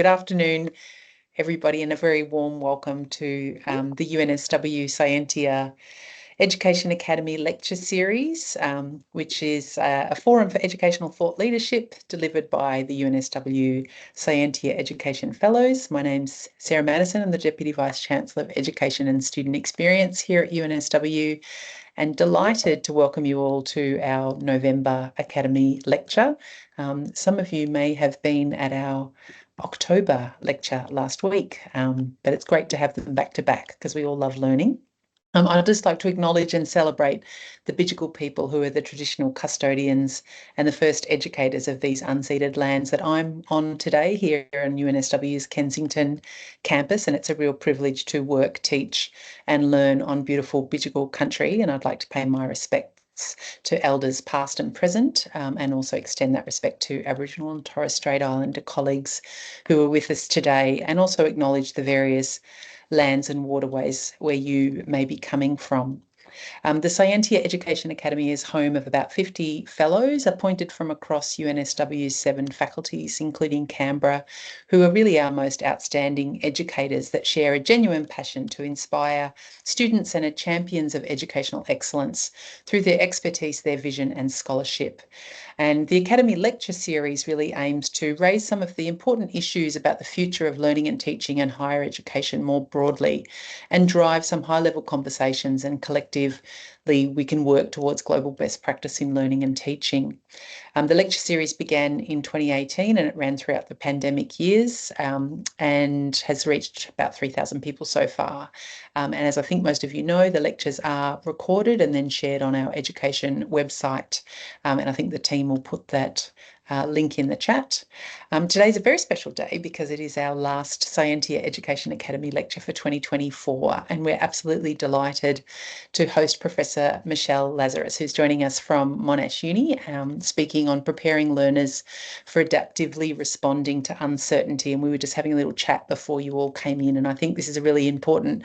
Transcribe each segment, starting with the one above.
Good afternoon, everybody, and a very warm welcome to the UNSW Scientia Education Academy Lecture Series, which is a forum for educational thought leadership delivered by the UNSW Scientia Education Fellows. My name's Sarah Madison. I'm the Deputy Vice-Chancellor of Education and Student Experience here at UNSW, and delighted to welcome you all to our November Academy lecture. Some of you may have been at our October lecture last week, but it's great to have them back to back because we all love learning. I'd just like to acknowledge and celebrate the Bidjigal people who are the traditional custodians and the first educators of these unceded lands that I'm on today here in UNSW's Kensington campus, and it's a real privilege to work, teach and learn on beautiful Bidjigal country, and I'd like to pay my respects to elders past and present, and also extend that respect to Aboriginal and Torres Strait Islander colleagues who are with us today, and also acknowledge the various lands and waterways where you may be coming from. The Scientia Education Academy is home of about 50 fellows appointed from across UNSW's 7 faculties, including Canberra, who are really our most outstanding educators that share a genuine passion to inspire students and are champions of educational excellence through their expertise, their vision and scholarship. And the Academy Lecture Series really aims to raise some of the important issues about the future of learning and teaching and higher education more broadly, and drive some high-level conversations, and collectively we can work towards global best practice in learning and teaching. The lecture series began in 2018 and it ran throughout the pandemic years, and has reached about 3,000 people so far. And as I think most of you know, the lectures are recorded and then shared on our education website. And I think the team will put that link in the chat. Today's a very special day because it is our last Scientia Education Academy lecture for 2024, and we're absolutely delighted to host Professor Michelle Lazarus, who's joining us from Monash Uni, speaking on preparing learners for adaptively responding to uncertainty. And we were just having a little chat before you all came in, and I think this is a really important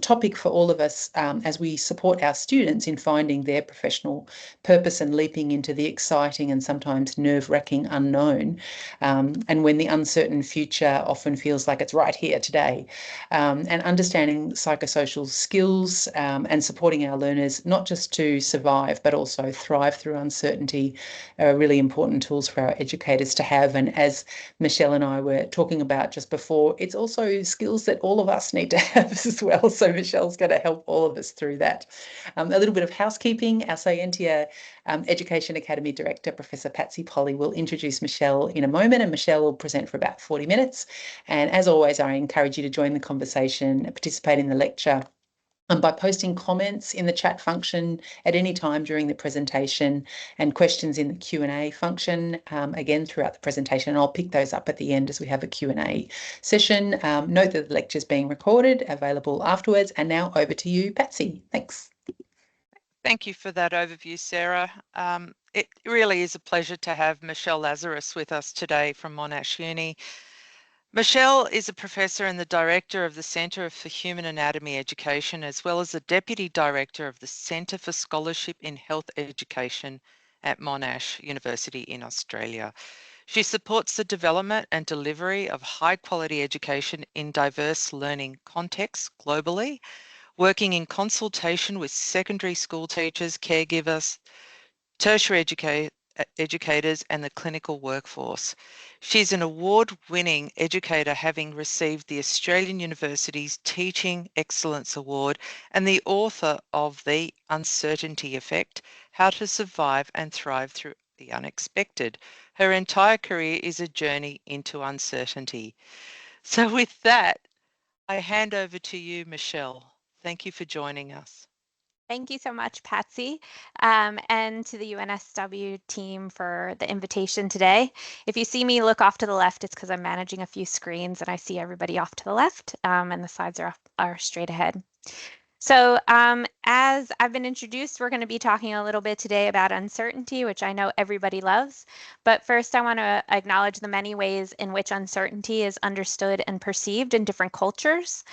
topic for all of us as we support our students in finding their professional purpose and leaping into the exciting and sometimes nerve-wracking unknown, and when the uncertain future often feels like it's right here today. And understanding psychosocial skills and supporting our learners not just to survive but also thrive through uncertainty are really important tools for our educators to have. And as Michelle and I were talking about just before, it's also skills that all of us need to have as well. So Michelle's going to help all of us through that. A little bit of housekeeping. Our Scientia Education Academy Director, Professor Patsy Polly, will introduce Michelle in a moment, and Michelle will present for about 40 minutes. And as always, I encourage you to join the conversation, participate in the lecture, by posting comments in the chat function at any time during the presentation, and questions in the Q&A function, again throughout the presentation. And I'll pick those up at the end as we have a Q&A session. Note that the lecture is being recorded, available afterwards. And now over to you, Patsy. Thanks. Thank you for that overview, Sarah. It really is a pleasure to have Michelle Lazarus with us today from Monash Uni. Michelle is a professor and the director of the Centre for Human Anatomy Education, as well as the deputy director of the Centre for Scholarship in Health Education at Monash University in Australia. She supports the development and delivery of high-quality education in diverse learning contexts globally, working in consultation with secondary school teachers, caregivers, tertiary educators, and the clinical workforce. She's an award-winning educator, having received the Australian University's Teaching Excellence Award, and the author of The Uncertainty Effect: How to Survive and Thrive Through the Unexpected. Her entire career is a journey into uncertainty. So with that, I hand over to you, Michelle. Thank you for joining us. Thank you so much, Patsy, and to the UNSW team for the invitation today. If you see me look off to the left, it's because I'm managing a few screens and I see everybody off to the left, and the slides are straight ahead. So as I've been introduced, we're going to be talking a little bit today about uncertainty, which I know everybody loves. But first, I want to acknowledge the many ways in which uncertainty is understood and perceived in different cultures.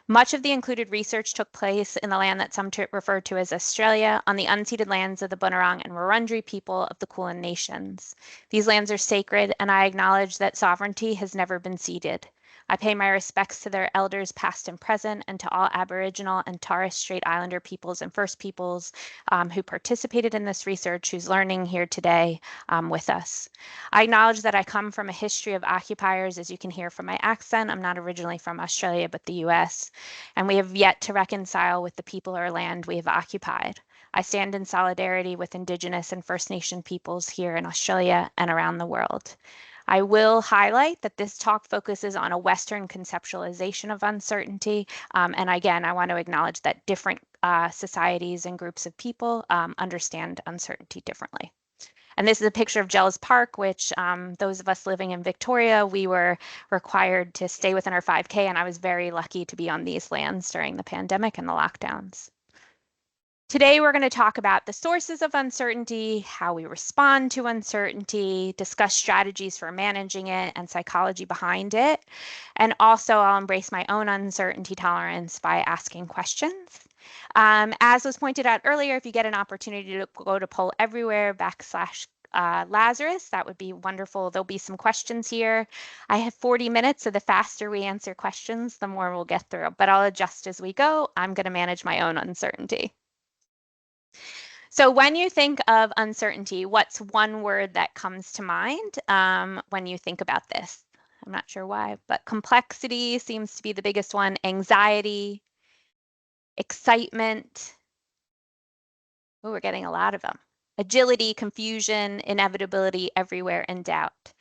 Much of the included research took place in the land that some refer to as Australia, on the unceded lands of the Bunurong and Wurundjeri people of the Kulin Nations. These lands are sacred, and I acknowledge that sovereignty has never been ceded. I pay my respects to their elders past and present, and to all Aboriginal and Torres Strait Islander peoples and First Peoples who participated in this research, who's learning here today with us. I acknowledge that I come from a history of occupiers. As you can hear from my accent, I'm not originally from Australia, but the US, and we have yet to reconcile with the people or land we have occupied. I stand in solidarity with Indigenous and First Nation peoples here in Australia and around the world. I will highlight that this talk focuses on a Western conceptualization of uncertainty. And again, I want to acknowledge that different societies and groups of people understand uncertainty differently. And this is a picture of Jellis Park, which those of us living in Victoria, we were required to stay within our 5K, and I was very lucky to be on these lands during the pandemic and the lockdowns. Today, we're going to talk about the sources of uncertainty, how we respond to uncertainty, discuss strategies for managing it and psychology behind it. And also, I'll embrace my own uncertainty tolerance by asking questions. As was pointed out earlier, if you get an opportunity to go to Poll Everywhere / Lazarus, that would be wonderful. There'll be some questions here. I have 40 minutes, so the faster we answer questions, the more we'll get through. But I'll adjust as we go. I'm going to manage my own uncertainty. So when you think of uncertainty, what's one word that comes to mind when you think about this? I'm not sure why, but complexity seems to be the biggest one. Anxiety, excitement. Oh, we're getting a lot of them. Agility, confusion, inevitability, everywhere, and doubt.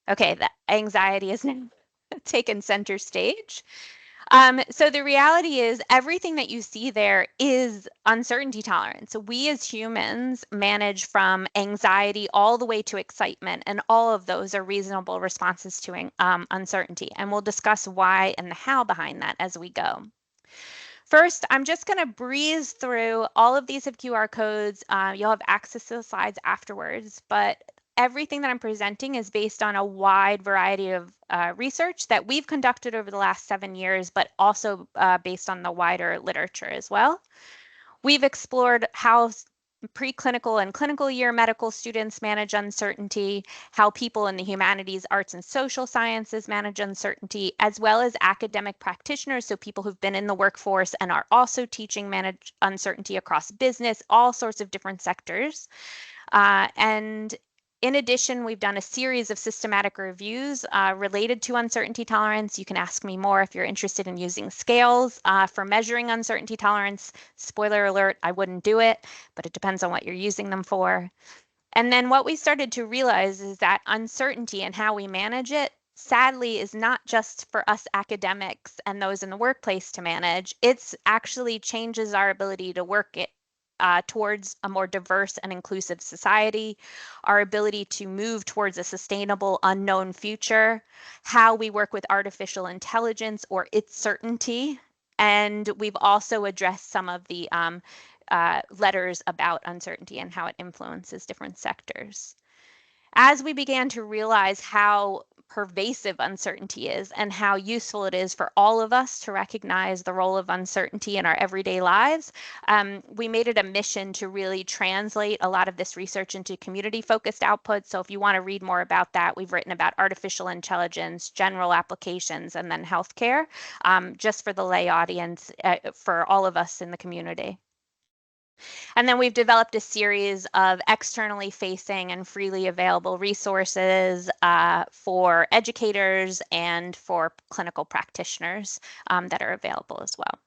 Okay, the anxiety is now taken center stage. So the reality is everything that you see there is uncertainty tolerance. So we as humans manage from anxiety all the way to excitement, and all of those are reasonable responses to uncertainty. And we'll discuss why and the how behind that as we go. First, I'm just going to breeze through all of these have QR codes. You'll have access to the slides afterwards, but everything that I'm presenting is based on a wide variety of research that we've conducted over the last 7 years, but also based on the wider literature as well. We've explored how preclinical and clinical year medical students manage uncertainty, how people in the humanities, arts, and social sciences manage uncertainty, as well as academic practitioners, so people who've been in the workforce and are also teaching manage uncertainty across business, all sorts of different sectors. And in addition, we've done a series of systematic reviews related to uncertainty tolerance. You can ask me more if you're interested in using scales for measuring uncertainty tolerance. Spoiler alert, I wouldn't do it, but it depends on what you're using them for. And then what we started to realize is that uncertainty and how we manage it, sadly, is not just for us academics and those in the workplace to manage. It's actually changes our ability to work it towards a more diverse and inclusive society, our ability to move towards a sustainable unknown future, how we work with artificial intelligence or its certainty. And we've also addressed some of the letters about uncertainty and how it influences different sectors. As we began to realize how pervasive uncertainty is and how useful it is for all of us to recognize the role of uncertainty in our everyday lives, we made it a mission to really translate a lot of this research into community-focused outputs. So if you want to read more about that, we've written about artificial intelligence, general applications, and then healthcare, just for the lay audience, for all of us in the community. And then we've developed a series of externally facing and freely available resources for educators and for clinical practitioners that are available as well.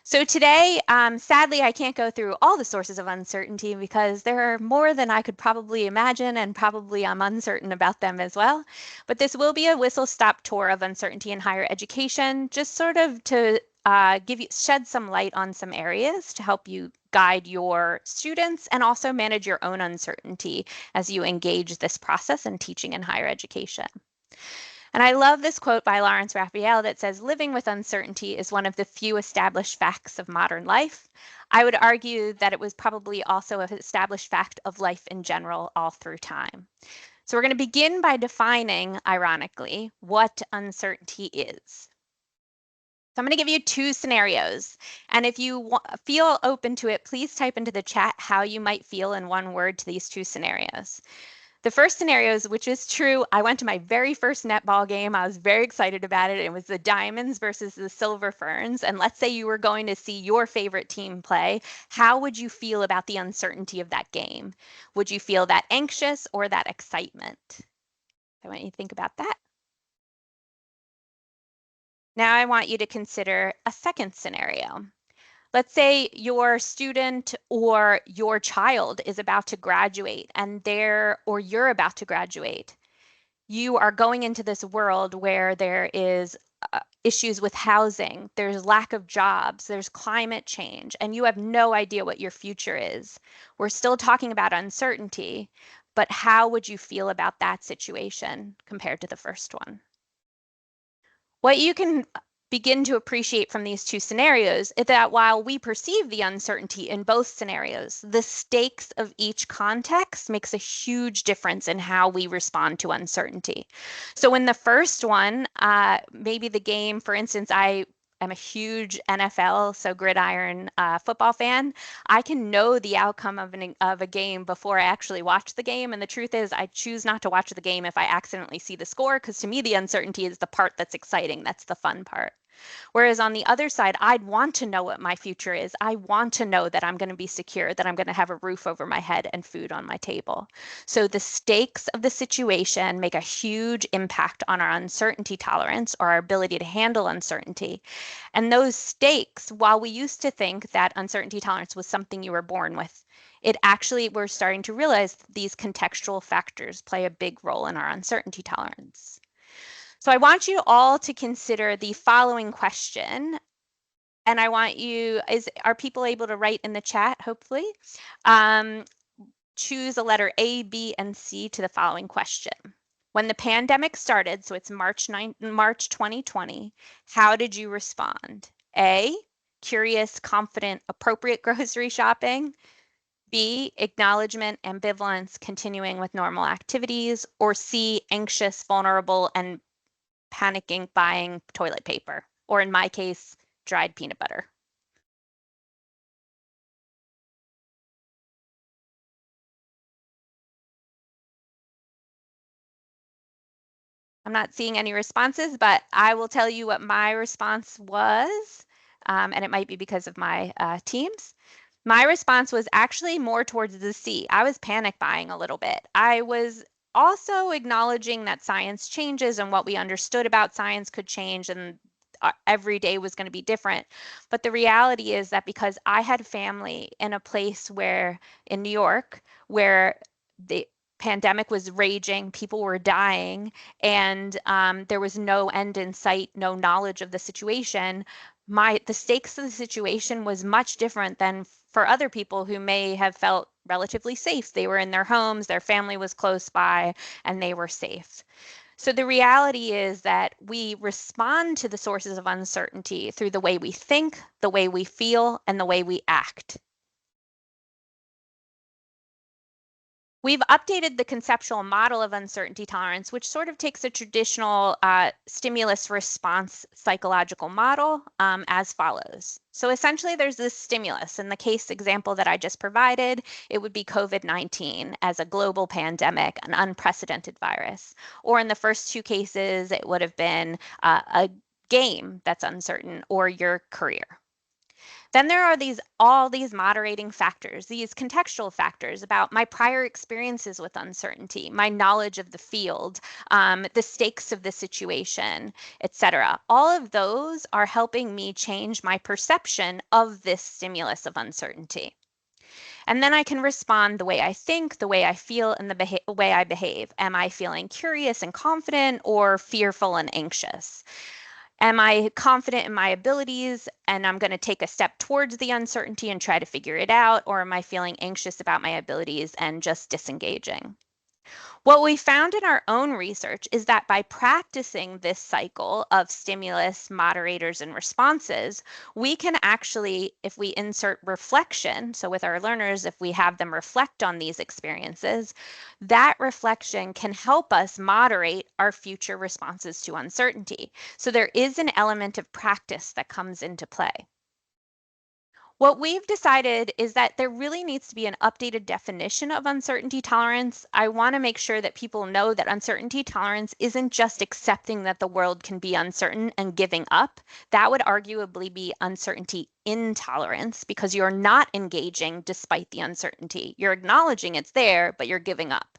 So today, sadly, I can't go through all the sources of uncertainty because there are more than I could probably imagine, and probably I'm uncertain about them as well. But this will be a whistle-stop tour of uncertainty in higher education, just sort of to shed some light on some areas to help you guide your students and also manage your own uncertainty as you engage this process in teaching in higher education. And I love this quote by Lawrence Raphael that says, "Living with uncertainty is one of the few established facts of modern life." I would argue that it was probably also an established fact of life in general all through time. So we're going to begin by defining, ironically, what uncertainty is. So I'm going to give you 2 scenarios. And if you feel open to it, please type into the chat how you might feel in one word to these 2 scenarios. The first scenario, which is true, I went to my very first netball game. I was very excited about it. It was the Diamonds versus the Silver Ferns. And let's say you were going to see your favorite team play. How would you feel about the uncertainty of that game? Would you feel that anxious or that excitement? I want you to think about that. Now I want you to consider a second scenario. Let's say your student or your child is about to graduate and you're about to graduate. You are going into this world where there is issues with housing, there's lack of jobs, there's climate change, and you have no idea what your future is. We're still talking about uncertainty, but how would you feel about that situation compared to the first one? What you can begin to appreciate from these 2 scenarios is that while we perceive the uncertainty in both scenarios, the stakes of each context makes a huge difference in how we respond to uncertainty. So in the first one, maybe the game, for instance, I'm a huge NFL, so gridiron football fan. I can know the outcome of a game before I actually watch the game. And the truth is, I choose not to watch the game if I accidentally see the score, because to me, the uncertainty is the part that's exciting. That's the fun part. Whereas on the other side, I'd want to know what my future is. I want to know that I'm going to be secure, that I'm going to have a roof over my head and food on my table. So the stakes of the situation make a huge impact on our uncertainty tolerance or our ability to handle uncertainty. And those stakes, while we used to think that uncertainty tolerance was something you were born with, we're starting to realize that these contextual factors play a big role in our uncertainty tolerance. So I want you all to consider the following question. And I want you, are people able to write in the chat, hopefully? Choose a letter A, B, and C to the following question. When the pandemic started, so it's March 2020, how did you respond? A, curious, confident, appropriate grocery shopping. B, acknowledgement, ambivalence, continuing with normal activities. Or C, anxious, vulnerable, and panicking buying toilet paper, or in my case, dried peanut butter. I'm not seeing any responses, but I will tell you what my response was, and it might be because of my teams. My response was actually more towards the C. I was panic buying a little bit. I was also acknowledging that science changes and what we understood about science could change, and every day was going to be different. But the reality is that because I had family in a place in New York, where the pandemic was raging, people were dying, and there was no end in sight, no knowledge of the situation, the stakes of the situation was much different than for other people who may have felt relatively safe. They were in their homes, their family was close by, and they were safe. So the reality is that we respond to the sources of uncertainty through the way we think, the way we feel, and the way we act. We've updated the conceptual model of uncertainty tolerance, which sort of takes a traditional stimulus response psychological model as follows. So essentially, there's this stimulus. In the case example that I just provided, it would be COVID-19 as a global pandemic, an unprecedented virus. Or in the first 2 cases, it would have been a game that's uncertain or your career. Then there are all these moderating factors, these contextual factors about my prior experiences with uncertainty, my knowledge of the field, the stakes of the situation, etc. All of those are helping me change my perception of this stimulus of uncertainty. And then I can respond the way I think, the way I feel, and the way I behave. Am I feeling curious and confident, or fearful and anxious? Am I confident in my abilities and I'm going to take a step towards the uncertainty and try to figure it out? Or am I feeling anxious about my abilities and just disengaging? What we found in our own research is that by practicing this cycle of stimulus, moderators, and responses, we can actually, if we insert reflection, so with our learners, if we have them reflect on these experiences, that reflection can help us moderate our future responses to uncertainty. So there is an element of practice that comes into play. What we've decided is that there really needs to be an updated definition of uncertainty tolerance. I want to make sure that people know that uncertainty tolerance isn't just accepting that the world can be uncertain and giving up. That would arguably be uncertainty intolerance because you're not engaging despite the uncertainty. You're acknowledging it's there, but you're giving up.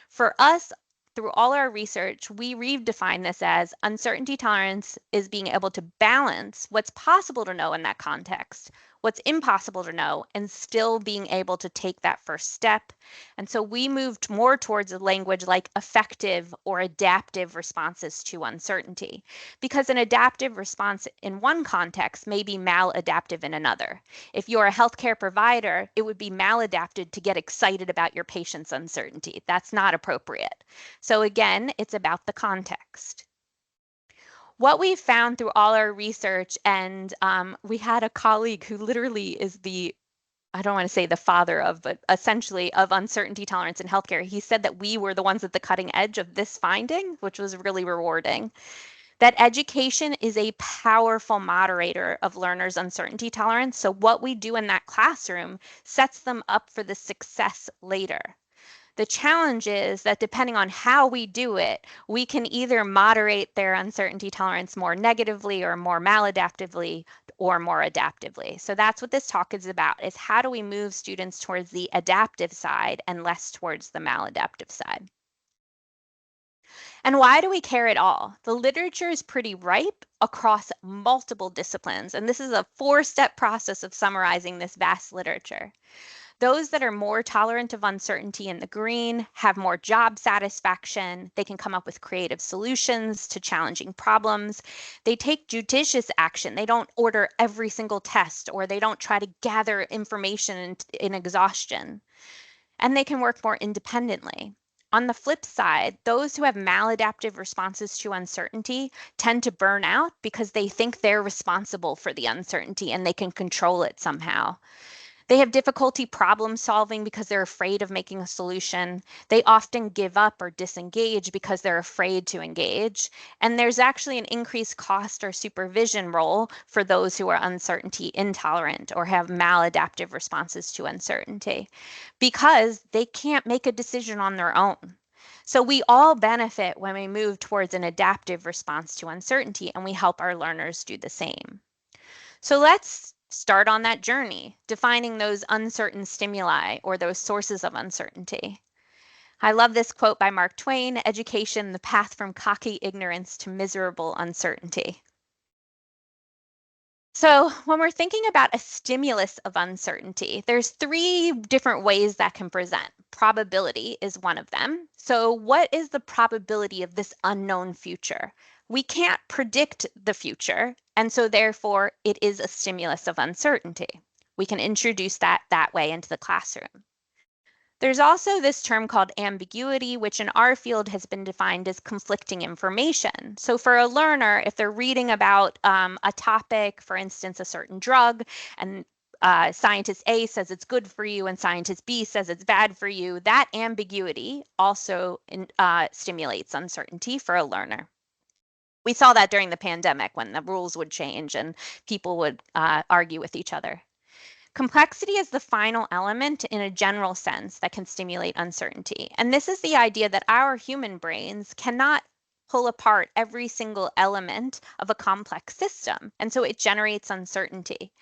For us, through all our research, we redefine this as uncertainty tolerance is being able to balance what's possible to know in that context, what's impossible to know, and still being able to take that first step. And so we moved more towards a language like effective or adaptive responses to uncertainty, because an adaptive response in one context may be maladaptive in another. If you're a healthcare provider, it would be maladapted to get excited about your patient's uncertainty. That's not appropriate. So again, it's about the context. What we found through all our research, and we had a colleague who literally is I don't want to say the father of, but essentially of uncertainty tolerance in healthcare. He said that we were the ones at the cutting edge of this finding, which was really rewarding. That education is a powerful moderator of learners' uncertainty tolerance. So what we do in that classroom sets them up for the success later. The challenge is that depending on how we do it, we can either moderate their uncertainty tolerance more negatively or more maladaptively or more adaptively. So that's what this talk is about, is how do we move students towards the adaptive side and less towards the maladaptive side. And why do we care at all? The literature is pretty ripe across multiple disciplines, and this is a 4-step process of summarizing this vast literature. Those that are more tolerant of uncertainty in the green have more job satisfaction. They can come up with creative solutions to challenging problems. They take judicious action. They don't order every single test, or they don't try to gather information in exhaustion. And they can work more independently. On the flip side, those who have maladaptive responses to uncertainty tend to burn out because they think they're responsible for the uncertainty and they can control it somehow. They have difficulty problem solving because they're afraid of making a solution. They often give up or disengage because they're afraid to engage. And there's actually an increased cost or supervision role for those who are uncertainty intolerant or have maladaptive responses to uncertainty because they can't make a decision on their own. So we all benefit when we move towards an adaptive response to uncertainty, and we help our learners do the same. So let's start on that journey, defining those uncertain stimuli or those sources of uncertainty. I love this quote by Mark Twain, "Education, the path from cocky ignorance to miserable uncertainty." So when we're thinking about a stimulus of uncertainty, there's 3 different ways that can present. Probability is one of them. So what is the probability of this unknown future? We can't predict the future, and so therefore it is a stimulus of uncertainty. We can introduce that way into the classroom. There's also this term called ambiguity, which in our field has been defined as conflicting information. So for a learner, if they're reading about a topic, for instance, a certain drug, and scientist A says it's good for you and scientist B says it's bad for you, that ambiguity also stimulates uncertainty for a learner. We saw that during the pandemic when the rules would change and people would argue with each other. Complexity is the final element in a general sense that can stimulate uncertainty. And this is the idea that our human brains cannot pull apart every single element of a complex system. And so it generates uncertainty.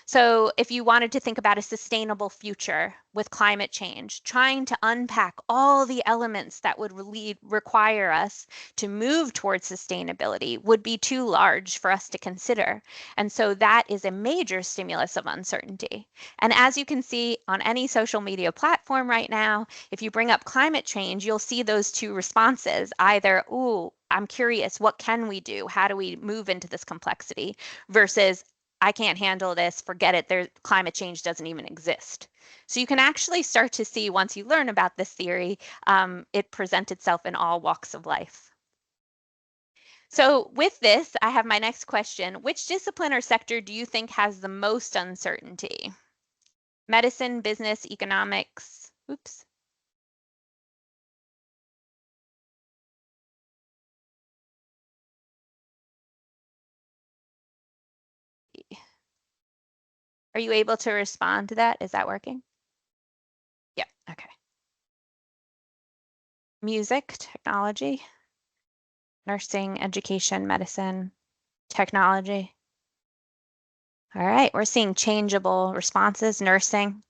So if you wanted to think about a sustainable future with climate change, trying to unpack all the elements that would require us to move towards sustainability would be too large for us to consider. And so that is a major stimulus of uncertainty. And as you can see on any social media platform right now, if you bring up climate change, you'll see those 2 responses, either, ooh, I'm curious, what can we do? How do we move into this complexity? Versus, I can't handle this, forget it, climate change doesn't even exist. So you can actually start to see, once you learn about this theory, it presents itself in all walks of life. So with this, I have my next question. Which discipline or sector do you think has the most uncertainty? Medicine, business, economics? Oops. Are you able to respond to that? Is that working? Yeah, okay. Music, technology, nursing, education, medicine, technology. All right, we're seeing changeable responses, nursing.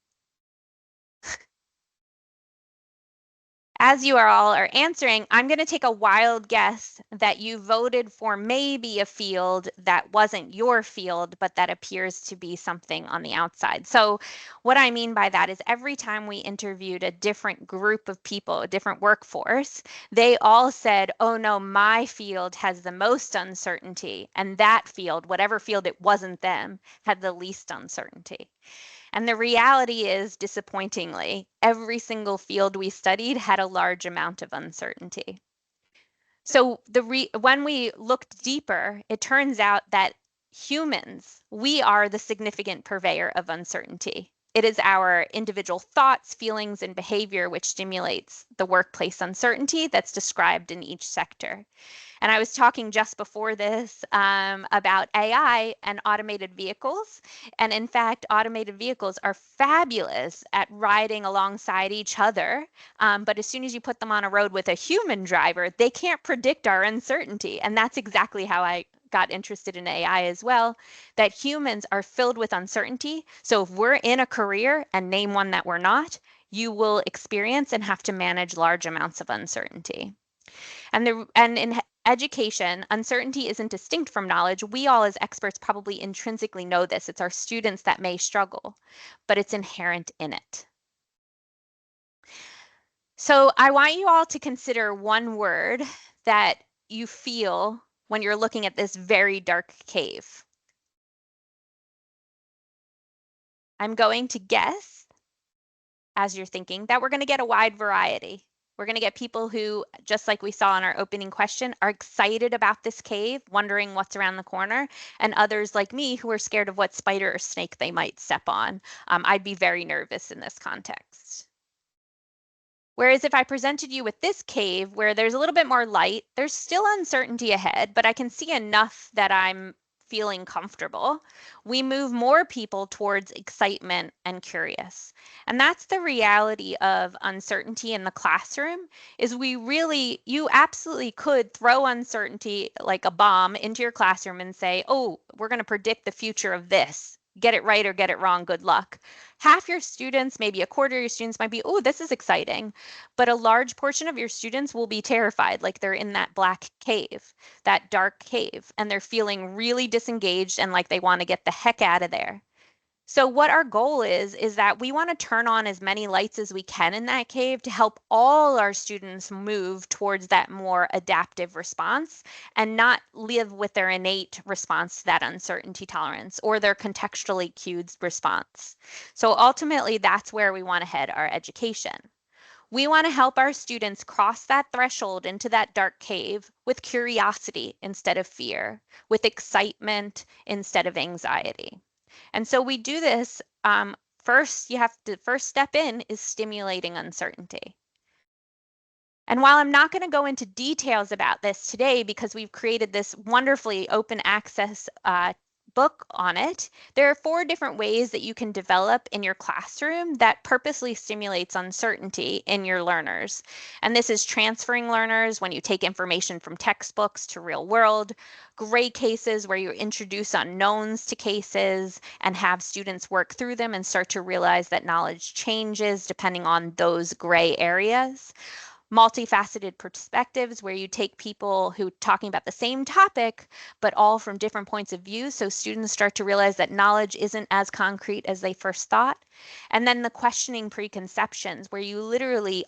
As you all are answering, I'm going to take a wild guess that you voted for maybe a field that wasn't your field, but that appears to be something on the outside. So what I mean by that is every time we interviewed a different group of people, a different workforce, they all said, oh no, my field has the most uncertainty. And that field, whatever field it wasn't them, had the least uncertainty. And the reality is, disappointingly, every single field we studied had a large amount of uncertainty. So when we looked deeper, it turns out that humans, we are the significant purveyor of uncertainty. It is our individual thoughts, feelings, and behavior which stimulates the workplace uncertainty that's described in each sector. And I was talking just before this about AI and automated vehicles. And in fact, automated vehicles are fabulous at riding alongside each other. But as soon as you put them on a road with a human driver, they can't predict our uncertainty. And that's exactly how I got interested in AI as well, that humans are filled with uncertainty. So if we're in a career, and name one that we're not, you will experience and have to manage large amounts of uncertainty. And in education, uncertainty isn't distinct from knowledge. We all as experts probably intrinsically know this. It's our students that may struggle, but it's inherent in it. So I want you all to consider one word that you feel when you're looking at this very dark cave. I'm going to guess, as you're thinking, that we're going to get a wide variety. We're going to get people who, just like we saw in our opening question, are excited about this cave, wondering what's around the corner, and others like me who are scared of what spider or snake they might step on. I'd be very nervous in this context. Whereas if I presented you with this cave where there's a little bit more light, there's still uncertainty ahead, but I can see enough that I'm feeling comfortable, we move more people towards excitement and curious. And that's the reality of uncertainty in the classroom, is you absolutely could throw uncertainty like a bomb into your classroom and say, oh, we're going to predict the future of this. Get it right or get it wrong, good luck. Half your students, maybe a quarter of your students might be, oh, this is exciting. But a large portion of your students will be terrified, like they're in that black cave, that dark cave, and they're feeling really disengaged and like they want to get the heck out of there. So what our goal is that we want to turn on as many lights as we can in that cave to help all our students move towards that more adaptive response and not live with their innate response to that uncertainty tolerance or their contextually cued response. So ultimately, that's where we want to head our education. We want to help our students cross that threshold into that dark cave with curiosity instead of fear, with excitement instead of anxiety. And so we do this, first step in is stimulating uncertainty. And while I'm not going to go into details about this today because we've created this wonderfully open access book on it, there are 4 different ways that you can develop in your classroom that purposely stimulates uncertainty in your learners. And this is transferring learners when you take information from textbooks to real world, gray cases where you introduce unknowns to cases and have students work through them and start to realize that knowledge changes depending on those gray areas. multifaceted perspectives where you take people who are talking about the same topic, but all from different points of view. So students start to realize that knowledge isn't as concrete as they first thought. And then the questioning preconceptions, where you literally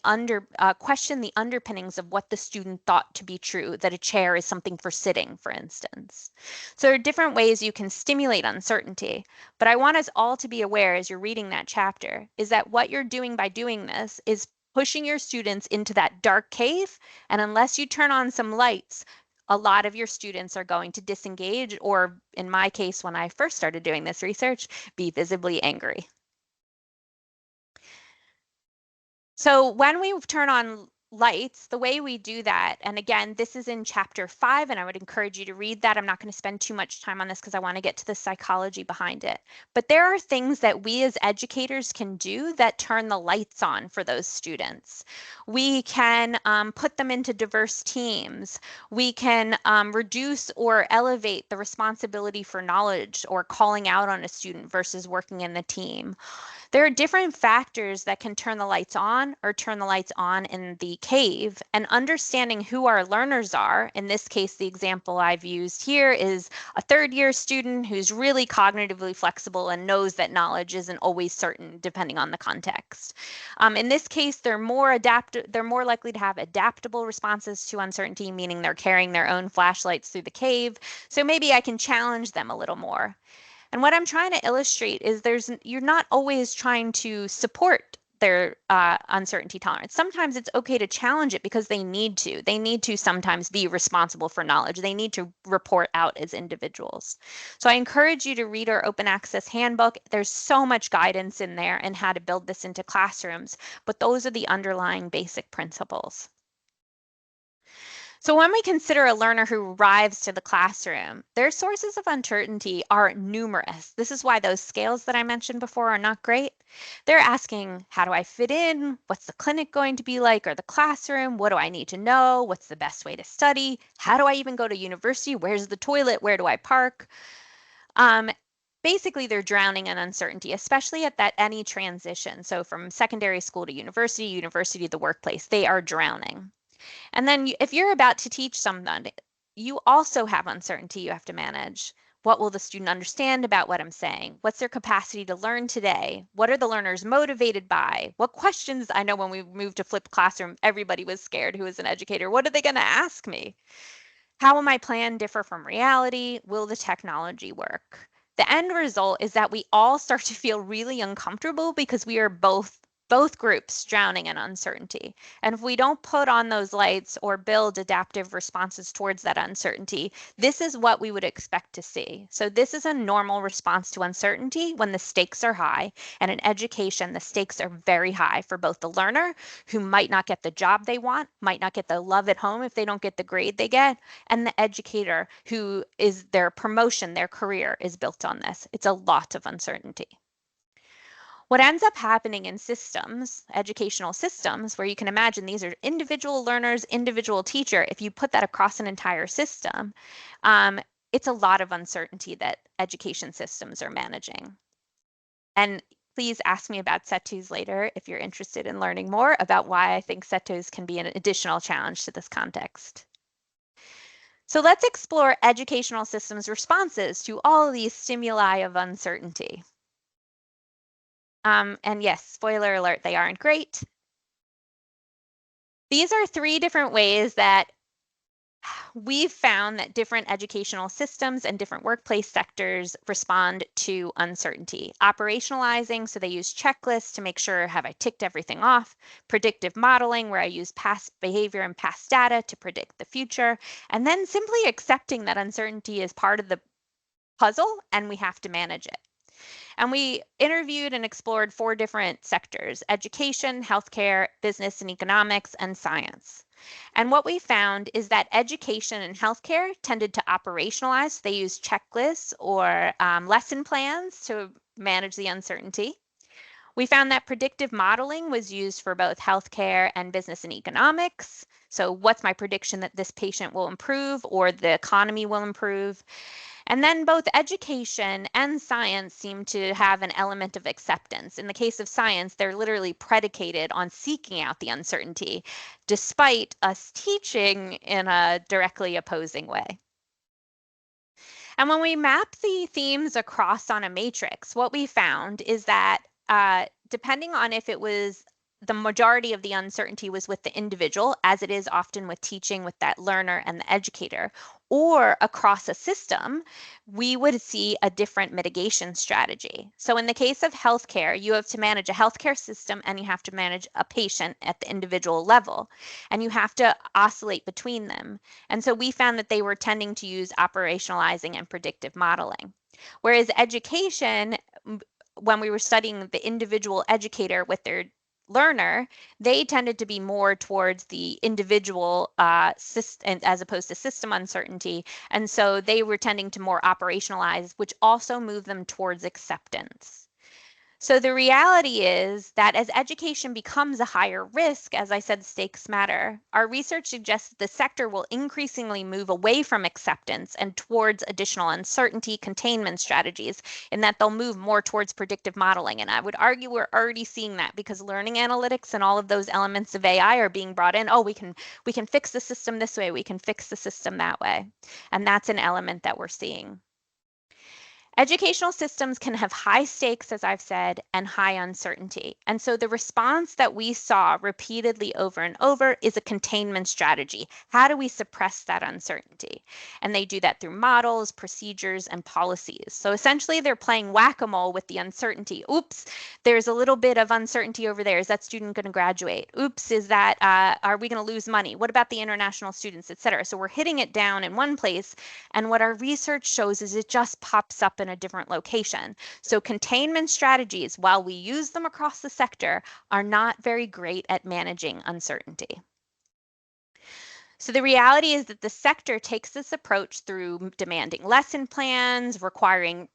question the underpinnings of what the student thought to be true, that a chair is something for sitting, for instance. So there are different ways you can stimulate uncertainty, but I want us all to be aware as you're reading that chapter is that what you're doing by doing this is pushing your students into that dark cave. And unless you turn on some lights, a lot of your students are going to disengage, or in my case, when I first started doing this research, be visibly angry. So when we turn on lights, the way we do that, and again, this is in chapter 5, and I would encourage you to read that. I'm not going to spend too much time on this because I want to get to the psychology behind it. But there are things that we as educators can do that turn the lights on for those students. We can put them into diverse teams. We can reduce or elevate the responsibility for knowledge or calling out on a student versus working in the team. There are different factors that can turn the lights on or turn the lights on in the cave, and understanding who our learners are. In this case, the example I've used here is a third-year student who's really cognitively flexible and knows that knowledge isn't always certain depending on the context. In this case, they're more likely to have adaptable responses to uncertainty, meaning they're carrying their own flashlights through the cave. So maybe I can challenge them a little more. And what I'm trying to illustrate is you're not always trying to support their uncertainty tolerance. Sometimes it's okay to challenge it because they need to. They need to sometimes be responsible for knowledge. They need to report out as individuals. So I encourage you to read our open access handbook. There's so much guidance in there and how to build this into classrooms, but those are the underlying basic principles. So when we consider a learner who arrives to the classroom, their sources of uncertainty are numerous. This is why those scales that I mentioned before are not great. They're asking, how do I fit in? What's the clinic going to be like, or the classroom? What do I need to know? What's the best way to study? How do I even go to university? Where's the toilet? Where do I park? Basically, they're drowning in uncertainty, especially at any transition. So from secondary school to university, university to the workplace, they are drowning. And then if you're about to teach someone, you also have uncertainty you have to manage. What will the student understand about what I'm saying? What's their capacity to learn today? What are the learners motivated by? What questions? I know when we moved to flipped classroom, everybody was scared who was an educator. What are they going to ask me? How will my plan differ from reality? Will the technology work? The end result is that we all start to feel really uncomfortable because we are both groups drowning in uncertainty. And if we don't put on those lights or build adaptive responses towards that uncertainty, this is what we would expect to see. So this is a normal response to uncertainty when the stakes are high. And in education, the stakes are very high for both the learner, who might not get the job they want, might not get the love at home if they don't get the grade they get, and the educator, who is their promotion, their career is built on this. It's a lot of uncertainty. What ends up happening in systems, educational systems, where you can imagine these are individual learners, individual teacher, if you put that across an entire system, it's a lot of uncertainty that education systems are managing. And please ask me about SETUs later if you're interested in learning more about why I think SETUs can be an additional challenge to this context. So let's explore educational systems' responses to all of these stimuli of uncertainty. And yes, spoiler alert, they aren't great. These are 3 different ways that we've found that different educational systems and different workplace sectors respond to uncertainty. Operationalizing, so they use checklists to make sure, have I ticked everything off? Predictive modeling, where I use past behavior and past data to predict the future. And then simply accepting that uncertainty is part of the puzzle and we have to manage it. And we interviewed and explored 4 different sectors: education, healthcare, business and economics, and science. And what we found is that education and healthcare tended to operationalize. They used checklists or lesson plans to manage the uncertainty. We found that predictive modeling was used for both healthcare and business and economics. So what's my prediction that this patient will improve or the economy will improve? And then both education and science seem to have an element of acceptance. In the case of science, they're literally predicated on seeking out the uncertainty, despite us teaching in a directly opposing way. And when we map the themes across on a matrix, what we found is that depending on if it was the majority of the uncertainty was with the individual, as it is often with teaching with that learner and the educator, or across a system, we would see a different mitigation strategy. So in the case of healthcare, you have to manage a healthcare system and you have to manage a patient at the individual level, and you have to oscillate between them. And so we found that they were tending to use operationalizing and predictive modeling. Whereas education, when we were studying the individual educator with their learner, they tended to be more towards the individual system as opposed to system uncertainty. And so they were tending to more operationalize, which also moved them towards acceptance. So the reality is that as education becomes a higher risk, as I said, stakes matter, our research suggests that the sector will increasingly move away from acceptance and towards additional uncertainty containment strategies, in that they'll move more towards predictive modeling. And I would argue we're already seeing that because learning analytics and all of those elements of AI are being brought in. Oh, we can fix the system this way, we can fix the system that way. And that's an element that we're seeing. Educational systems can have high stakes, as I've said, and high uncertainty. And so the response that we saw repeatedly over and over is a containment strategy. How do we suppress that uncertainty? And they do that through models, procedures, and policies. So essentially, they're playing whack-a-mole with the uncertainty. Oops, there's a little bit of uncertainty over there. Is that student going to graduate? Oops, is that, are we going to lose money? What about the international students, et cetera? So we're hitting it down in one place. And what our research shows is it just pops up in a different location. So containment strategies, while we use them across the sector, are not very great at managing uncertainty. So the reality is that the sector takes this approach through demanding lesson plans, requiring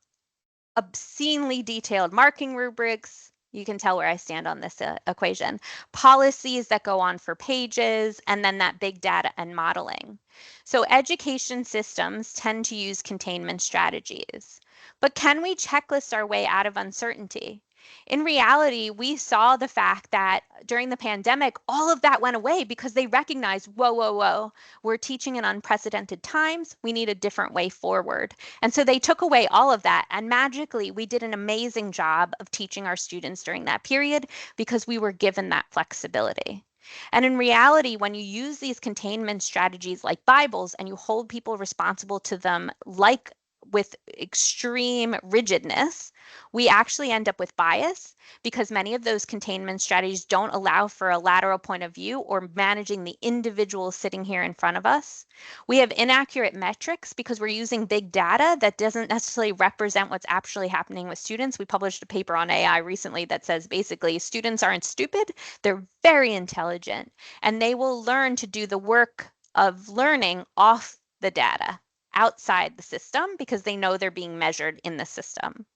obscenely detailed marking rubrics. You can tell where I stand on this equation. Policies that go on for pages, and then that big data and modeling. So education systems tend to use containment strategies. But can we checklist our way out of uncertainty? In reality, we saw the fact that during the pandemic, all of that went away because they recognized, whoa, we're teaching in unprecedented times. We need a different way forward. And so they took away all of that. And magically, we did an amazing job of teaching our students during that period because we were given that flexibility. And in reality, when you use these containment strategies like Bibles and you hold people responsible to them like with extreme rigidness, we actually end up with bias because many of those containment strategies don't allow for a lateral point of view or managing the individual sitting here in front of us. We have inaccurate metrics because we're using big data that doesn't necessarily represent what's actually happening with students. We published a paper on AI recently that says basically students aren't stupid, they're very intelligent, and they will learn to do the work of learning off the data, outside the system, because they know they're being measured in the system.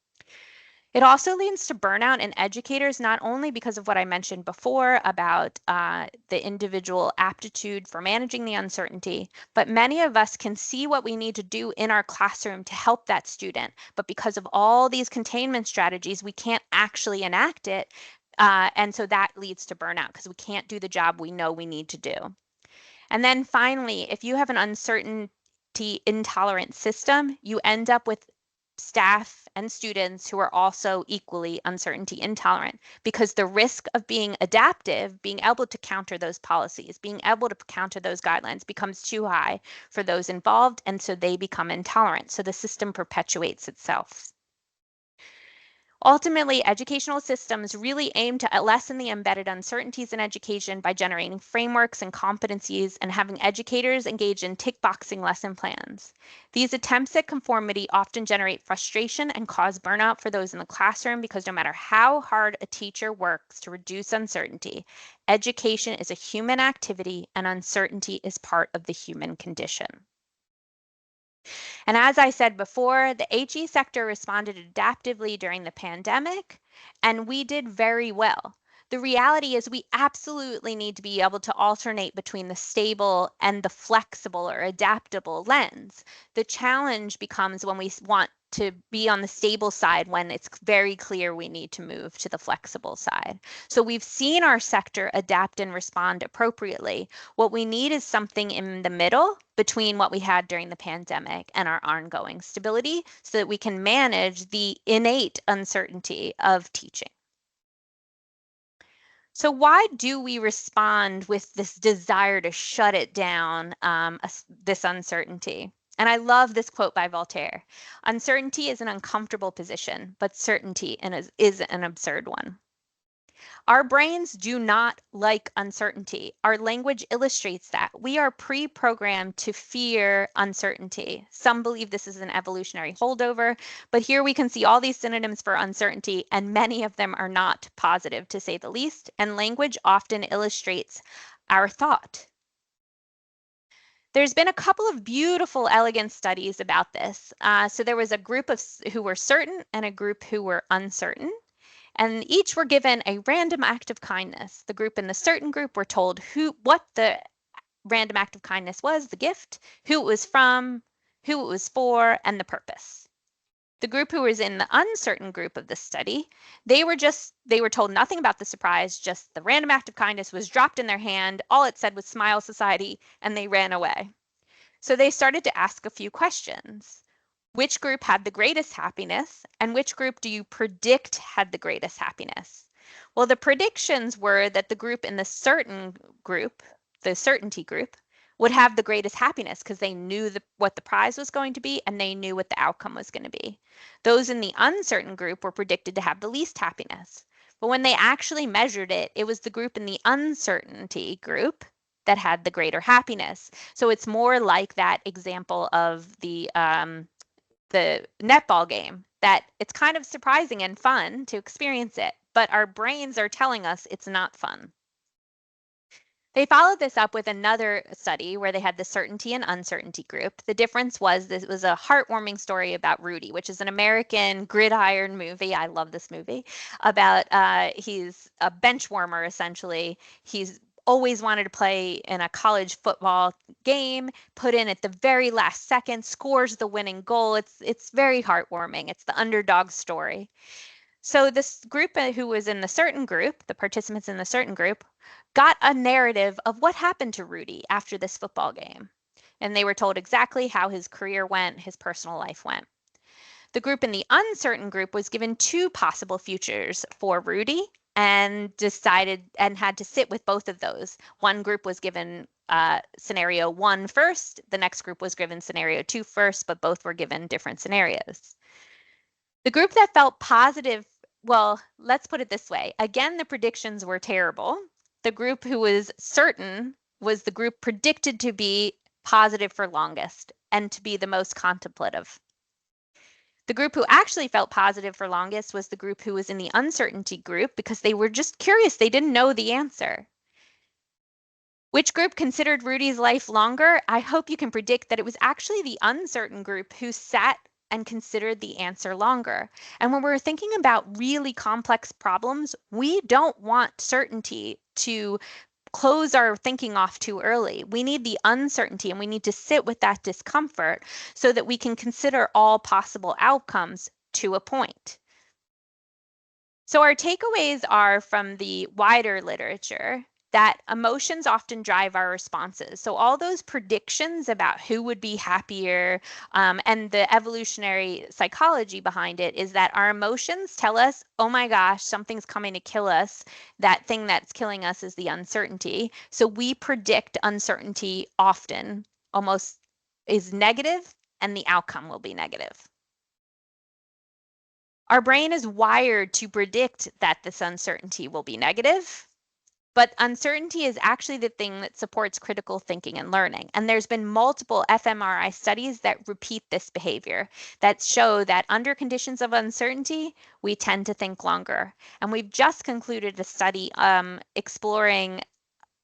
It also leads to burnout in educators, not only because of what I mentioned before about the individual aptitude for managing the uncertainty, but many of us can see what we need to do in our classroom to help that student. But because of all these containment strategies, we can't actually enact it. And so that leads to burnout because we can't do the job we know we need to do. And then finally, if you have an uncertainty intolerant system, you end up with staff and students who are also equally uncertainty intolerant because the risk of being adaptive, being able to counter those policies, being able to counter those guidelines becomes too high for those involved, and so they become intolerant. So the system perpetuates itself. Ultimately, educational systems really aim to lessen the embedded uncertainties in education by generating frameworks and competencies and having educators engage in tick-boxing lesson plans. These attempts at conformity often generate frustration and cause burnout for those in the classroom because no matter how hard a teacher works to reduce uncertainty, education is a human activity and uncertainty is part of the human condition. And as I said before, the HE sector responded adaptively during the pandemic, and we did very well. The reality is we absolutely need to be able to alternate between the stable and the flexible or adaptable lens. The challenge becomes when we want to be on the stable side when it's very clear we need to move to the flexible side. So we've seen our sector adapt and respond appropriately. What we need is something in the middle between what we had during the pandemic and our ongoing stability so that we can manage the innate uncertainty of teaching. So why do we respond with this desire to shut it down, this uncertainty? And I love this quote by Voltaire. Uncertainty is an uncomfortable position, but certainty is an absurd one. Our brains do not like uncertainty. Our language illustrates that. We are pre-programmed to fear uncertainty. Some believe this is an evolutionary holdover, but here we can see all these synonyms for uncertainty, and many of them are not positive, to say the least, and language often illustrates our thought. There's been a couple of beautiful, elegant studies about this. So there was a group who were certain and a group who were uncertain. And each were given a random act of kindness. The group in the certain group were told what the random act of kindness was, the gift, who it was from, who it was for, and the purpose. The group who was in the uncertain group of the study, they were told nothing about the surprise, just the random act of kindness was dropped in their hand. All it said was Smile Society, and they ran away. So they started to ask a few questions. Which group had the greatest happiness, and which group do you predict had the greatest happiness? Well, the predictions were that the group in the certain group, the certainty group, would have the greatest happiness because they knew what the prize was going to be and they knew what the outcome was going to be. Those in the uncertain group were predicted to have the least happiness. But when they actually measured it, it was the group in the uncertainty group that had the greater happiness. So it's more like that example of the netball game, that it's kind of surprising and fun to experience it, but our brains are telling us it's not fun. They followed this up with another study where they had the certainty and uncertainty group. The difference was this was a heartwarming story about Rudy, which is an American gridiron movie. I love this movie about he's a bench warmer essentially. He's always wanted to play in a college football game, put in at the very last second, scores the winning goal. It's very heartwarming. It's the underdog story. So this group who was in the certain group, the participants in the certain group, got a narrative of what happened to Rudy after this football game. And they were told exactly how his career went, his personal life went. The group in the uncertain group was given two possible futures for Rudy and decided and had to sit with both of those. One group was given scenario 1 first, the next group was given scenario 2 first, but both were given different scenarios. The group that felt positive, well, let's put it this way. Again, the predictions were terrible. The group who was certain was the group predicted to be positive for longest and to be the most contemplative. The group who actually felt positive for longest was the group who was in the uncertainty group because they were just curious. They didn't know the answer. Which group considered Rudy's life longer? I hope you can predict that it was actually the uncertain group who sat and considered the answer longer. And when we're thinking about really complex problems, we don't want certainty to close our thinking off too early. We need the uncertainty and we need to sit with that discomfort so that we can consider all possible outcomes to a point. So our takeaways are from the wider literature that emotions often drive our responses. So all those predictions about who would be happier and the evolutionary psychology behind it is that our emotions tell us, oh my gosh, something's coming to kill us. That thing that's killing us is the uncertainty. So we predict uncertainty often, almost is negative, and the outcome will be negative. Our brain is wired to predict that this uncertainty will be negative. But uncertainty is actually the thing that supports critical thinking and learning. And there's been multiple fMRI studies that repeat this behavior that show that under conditions of uncertainty, we tend to think longer. And we've just concluded a study exploring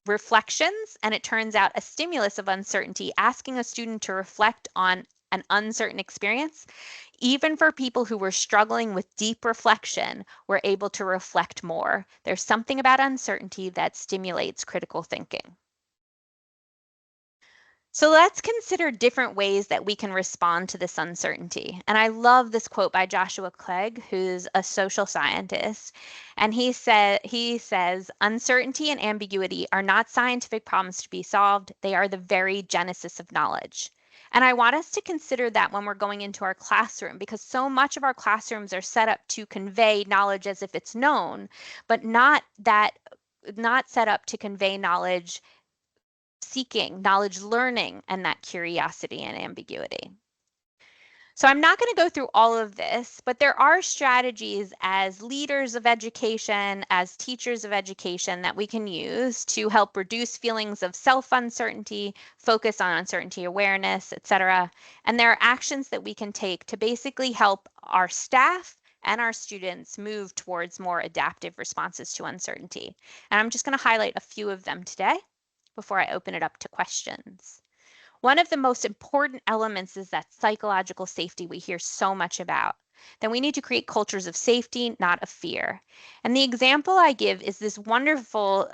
reflections, and it turns out a stimulus of uncertainty, asking a student to reflect on an uncertain experience, even for people who were struggling with deep reflection, were able to reflect more. There's something about uncertainty that stimulates critical thinking. So let's consider different ways that we can respond to this uncertainty. And I love this quote by Joshua Clegg, who's a social scientist. And he says, uncertainty and ambiguity are not scientific problems to be solved. They are the very genesis of knowledge. And I want us to consider that when we're going into our classroom, because so much of our classrooms are set up to convey knowledge as if it's known, but not set up to convey knowledge seeking, knowledge learning, and that curiosity and ambiguity. So I'm not going to go through all of this, but there are strategies as leaders of education, as teachers of education that we can use to help reduce feelings of self-uncertainty, focus on uncertainty awareness, etc. And there are actions that we can take to basically help our staff and our students move towards more adaptive responses to uncertainty. And I'm just going to highlight a few of them today before I open it up to questions. One of the most important elements is that psychological safety we hear so much about. Then we need to create cultures of safety, not of fear. And the example I give is this wonderful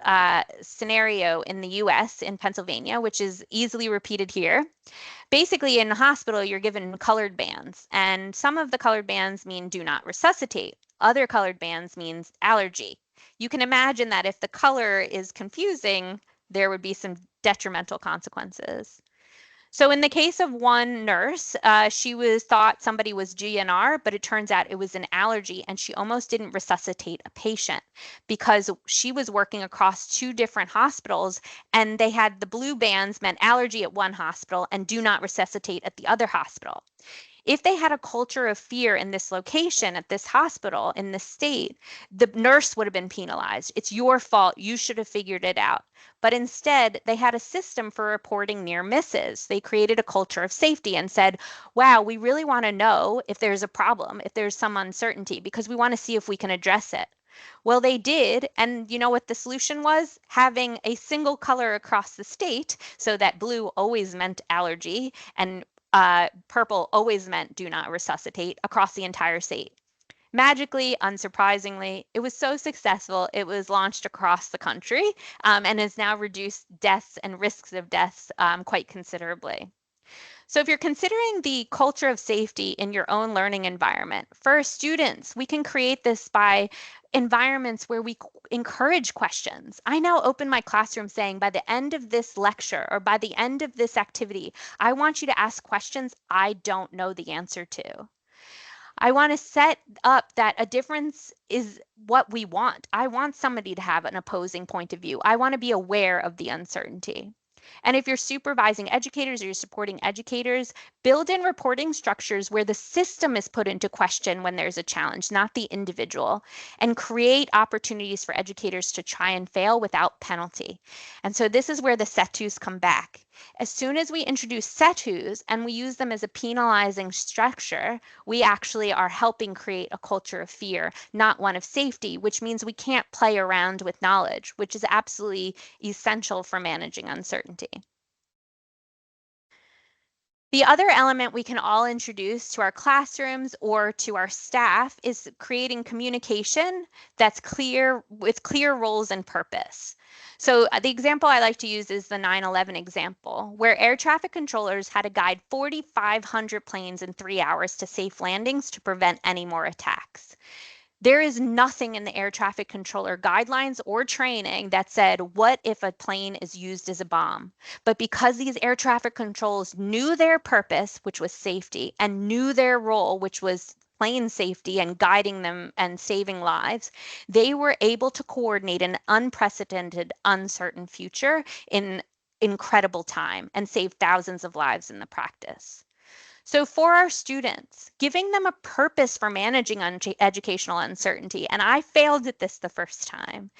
scenario in the US, in Pennsylvania, which is easily repeated here. Basically, in the hospital, you're given colored bands, and some of the colored bands mean do not resuscitate. Other colored bands means allergy. You can imagine that if the color is confusing, there would be some detrimental consequences. So in the case of one nurse, she was thought somebody was GNR, but it turns out it was an allergy, and she almost didn't resuscitate a patient because she was working across two different hospitals, and they had the blue bands meant allergy at one hospital and do not resuscitate at the other hospital. If they had a culture of fear in this location, at this hospital, in this state, the nurse would have been penalized. It's your fault. You should have figured it out. But instead, they had a system for reporting near misses. They created a culture of safety and said, wow, we really want to know if there's a problem, if there's some uncertainty, because we want to see if we can address it. Well, they did. And you know what the solution was? Having a single color across the state so that blue always meant allergy and purple always meant do not resuscitate across the entire state. Magically, unsurprisingly, it was so successful, it was launched across the country and has now reduced deaths and risks of deaths quite considerably. So if you're considering the culture of safety in your own learning environment, for students, we can create this by environments where we encourage questions. I now open my classroom saying, by the end of this lecture or by the end of this activity, I want you to ask questions I don't know the answer to. I want to set up that a difference is what we want. I want somebody to have an opposing point of view. I want to be aware of the uncertainty. And if you're supervising educators or you're supporting educators, build in reporting structures where the system is put into question when there's a challenge, not the individual, and create opportunities for educators to try and fail without penalty. And so this is where the CETUs come back. As soon as we introduce CETUs and we use them as a penalizing structure, we actually are helping create a culture of fear, not one of safety, which means we can't play around with knowledge, which is absolutely essential for managing uncertainty. The other element we can all introduce to our classrooms or to our staff is creating communication that's clear, with clear roles and purpose. So the example I like to use is the 9/11 example, where air traffic controllers had to guide 4,500 planes in 3 hours to safe landings to prevent any more attacks. There is nothing in the air traffic controller guidelines or training that said, what if a plane is used as a bomb? But because these air traffic controls knew their purpose, which was safety, and knew their role, which was plane safety and guiding them and saving lives, they were able to coordinate an unprecedented, uncertain future in incredible time and save thousands of lives in the practice. So for our students, giving them a purpose for managing educational uncertainty, and I failed at this the first time.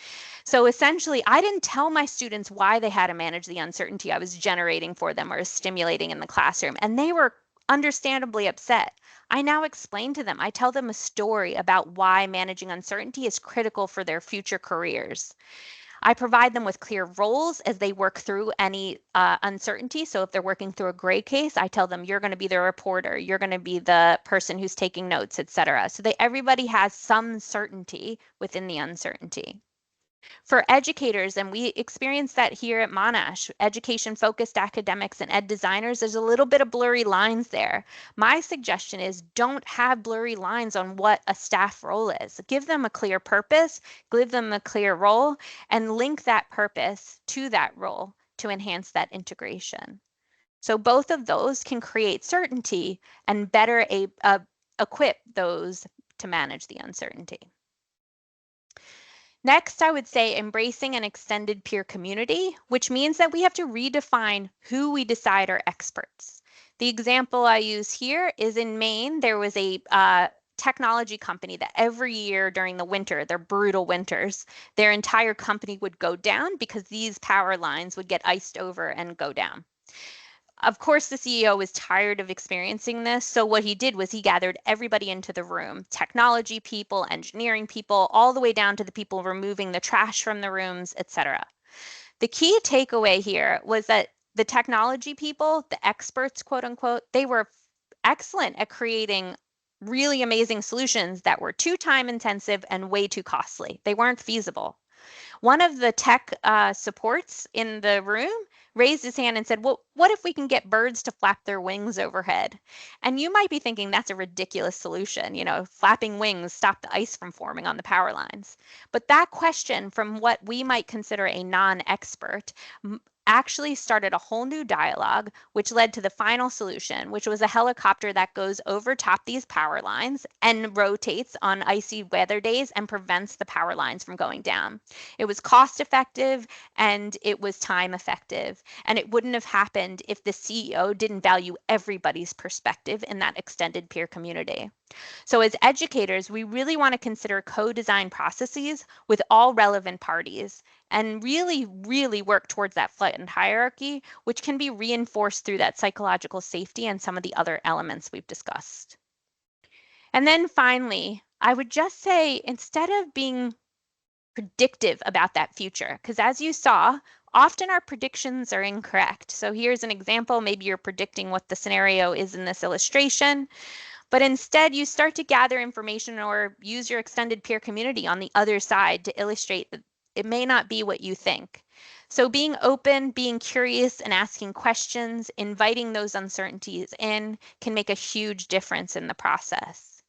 So essentially, I didn't tell my students why they had to manage the uncertainty I was generating for them or stimulating in the classroom, and they were understandably upset. I now explain to them, I tell them a story about why managing uncertainty is critical for their future careers. I provide them with clear roles as they work through any uncertainty. So if they're working through a gray case, I tell them you're going to be the reporter, you're going to be the person who's taking notes, etc. So that everybody has some certainty within the uncertainty. For educators, and we experience that here at Monash, education-focused academics and ed designers, there's a little bit of blurry lines there. My suggestion is don't have blurry lines on what a staff role is. Give them a clear purpose, give them a clear role, and link that purpose to that role to enhance that integration. So both of those can create certainty and better equip those to manage the uncertainty. Next, I would say embracing an extended peer community, which means that we have to redefine who we decide are experts. The example I use here is in Maine, there was a technology company that every year during the winter, their brutal winters, their entire company would go down because these power lines would get iced over and go down. Of course, the CEO was tired of experiencing this. So what he did was he gathered everybody into the room, technology people, engineering people, all the way down to the people removing the trash from the rooms, etc. The key takeaway here was that the technology people, the experts, quote unquote, they were excellent at creating really amazing solutions that were too time intensive and way too costly. They weren't feasible. One of the tech supports in the room raised his hand and said, well, what if we can get birds to flap their wings overhead? And you might be thinking that's a ridiculous solution. You know, flapping wings stop the ice from forming on the power lines. But that question from what we might consider a non-expert actually started a whole new dialogue, which led to the final solution, which was a helicopter that goes over top these power lines and rotates on icy weather days and prevents the power lines from going down. It was cost effective and it was time effective. And it wouldn't have happened if the CEO didn't value everybody's perspective in that extended peer community. So as educators, we really want to consider co-design processes with all relevant parties and really, really work towards that flattened hierarchy, which can be reinforced through that psychological safety and some of the other elements we've discussed. And then finally, I would just say, instead of being predictive about that future, because as you saw, often our predictions are incorrect. So here's an example. Maybe you're predicting what the scenario is in this illustration, but instead you start to gather information or use your extended peer community on the other side to illustrate that it may not be what you think. So being open, being curious, and asking questions, inviting those uncertainties in can make a huge difference in the process.